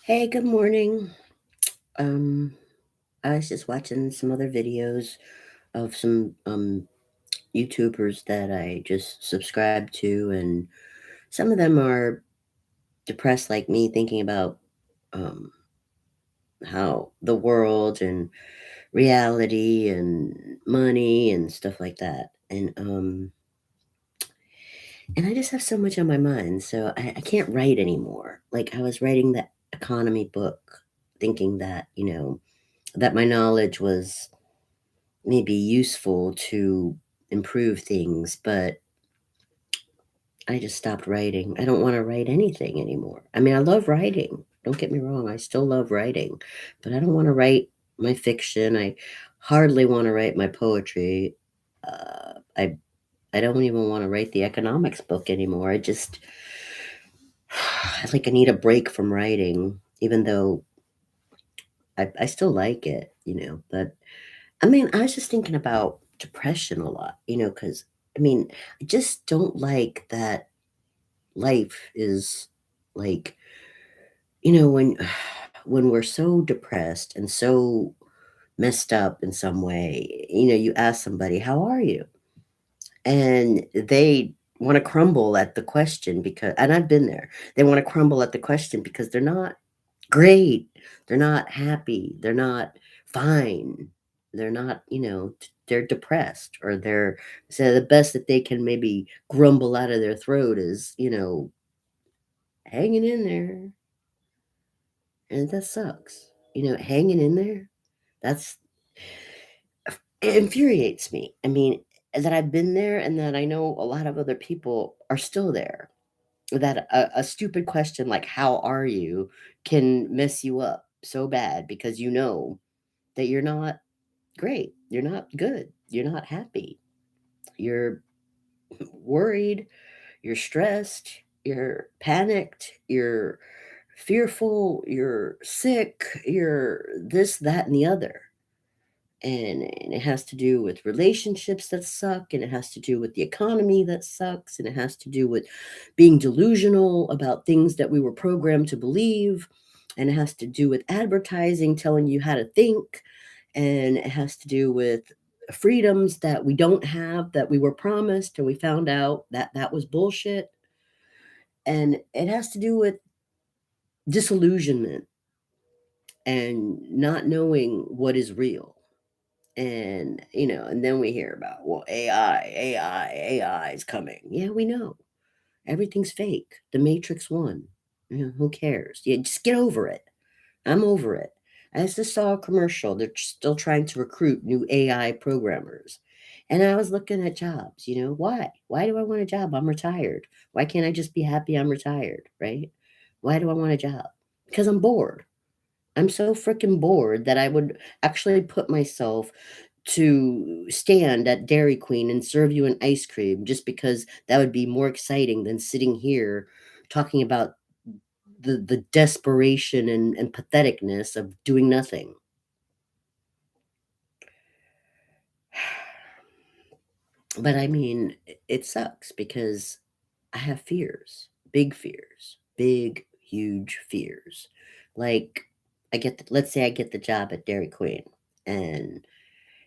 Hey, good morning. Um, I was just watching some other videos of some YouTubers that I just subscribe to, and some of them are depressed like me, thinking about um how the world and reality and money and stuff like that. And I just have so much on my mind, so I can't write anymore. Like I was writing the economy book, thinking that, that my knowledge was maybe useful to improve things, but I just stopped writing. I don't want to write anything anymore. I mean, I love writing. Don't get me wrong. I still love writing, but I don't want to write my fiction. I hardly want to write my poetry. I don't even want to write the economics book anymore. I need a break from writing, even though I still like it, but I mean, I was just thinking about depression a lot, because I mean, I just don't like that life is like, when when we're so depressed and so messed up in some way, you ask somebody, "How are you?" And they want to crumble at the question because, and I've been there. They want to crumble at the question because they're not great. They're not happy. They're not fine. They're not, they're depressed, or they're, so the best that they can maybe grumble out of their throat is, hanging in there. And that sucks. Hanging in there. That's, it infuriates me. I mean, that I've been there and that I know a lot of other people are still there. That a stupid question like, "How are you?" can mess you up so bad because that you're not great. You're not good. You're not happy. You're worried. You're stressed. You're panicked. You're fearful. You're sick. You're this, that, and the other. And it has to do with relationships that suck, and it has to do with the economy that sucks, and it has to do with being delusional about things that we were programmed to believe, and it has to do with advertising telling you how to think, and it has to do with freedoms that we don't have, that we were promised and we found out that that was bullshit, and it has to do with disillusionment and not knowing what is real. And and then we hear about, well, AI is coming. Yeah, we know everything's fake. The Matrix won. Who cares? Yeah, just get over it. I'm over it. I just saw a commercial. They're still trying to recruit new AI programmers. And I was looking at jobs, why? Why do I want a job? I'm retired. Why can't I just be happy I'm retired, right? Why do I want a job? Because I'm bored. I'm so freaking bored that I would actually put myself to stand at Dairy Queen and serve you an ice cream, just because that would be more exciting than sitting here talking about the desperation and patheticness of doing nothing. But I mean, it sucks because I have fears, big, huge fears. Like, let's say I get the job at Dairy Queen, and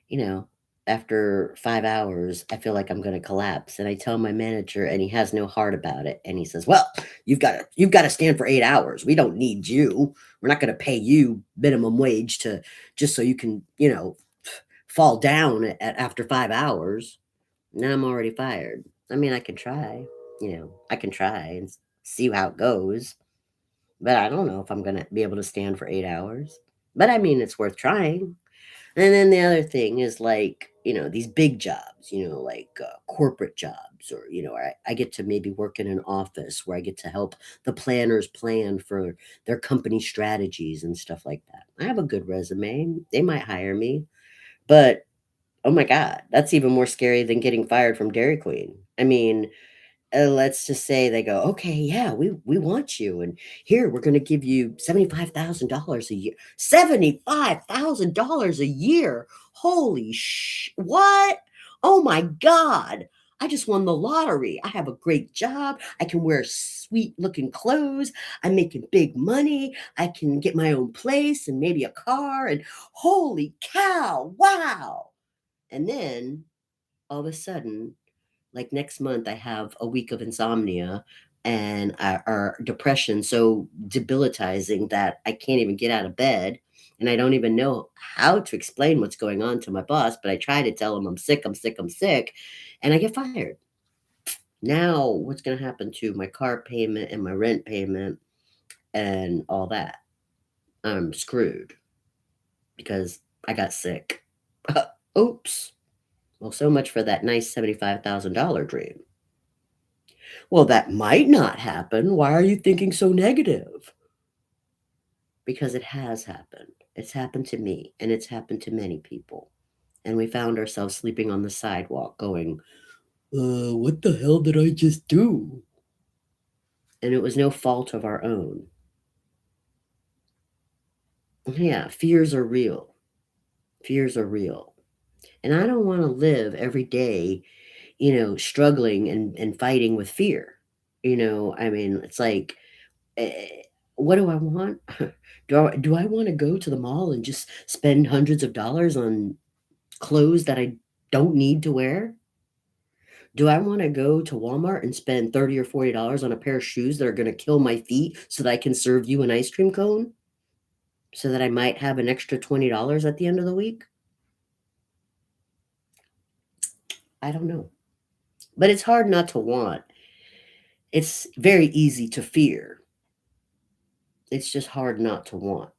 you know, after 5 hours, I feel like I'm going to collapse. And I tell my manager, and he has no heart about it. And he says, "Well, you've got to stand for 8 hours. We don't need you. We're not going to pay you minimum wage to just so you can, fall down after 5 hours." Now I'm already fired. I mean, I can try. I can try and see how it goes. But I don't know if I'm going to be able to stand for 8 hours. But I mean, it's worth trying. And then the other thing is, like, these big jobs, like corporate jobs, or, I get to maybe work in an office where I get to help the planners plan for their company strategies and stuff like that. I have a good resume. They might hire me, but oh my God, that's even more scary than getting fired from Dairy Queen. I mean, let's just say they go, "Okay, yeah, we want you, and here we're going to give you $75,000 a year." $75,000 a year. Holy what? Oh my God. I just won the lottery. I have a great job. I can wear sweet looking clothes. I'm making big money. I can get my own place and maybe a car. And holy cow, wow. And then all of a sudden, like next month, I have a week of insomnia and or depression so debilitating that I can't even get out of bed. And I don't even know how to explain what's going on to my boss, but I try to tell him I'm sick, I'm sick, I'm sick, and I get fired. Now, what's going to happen to my car payment and my rent payment and all that? I'm screwed because I got sick. Oops. Well, so much for that nice $75,000 dream. Well, that might not happen. Why are you thinking so negative? Because it has happened. It's happened to me and it's happened to many people. And we found ourselves sleeping on the sidewalk going, what the hell did I just do? And it was no fault of our own. Yeah, fears are real. Fears are real. And I don't want to live every day, struggling and fighting with fear. I mean, it's like, eh, what do I want? Do I want to go to the mall and just spend hundreds of dollars on clothes that I don't need to wear? Do I want to go to Walmart and spend 30 or $40 on a pair of shoes that are going to kill my feet so that I can serve you an ice cream cone? So that I might have an extra $20 at the end of the week? I don't know. But it's hard not to want. It's very easy to fear. It's just hard not to want.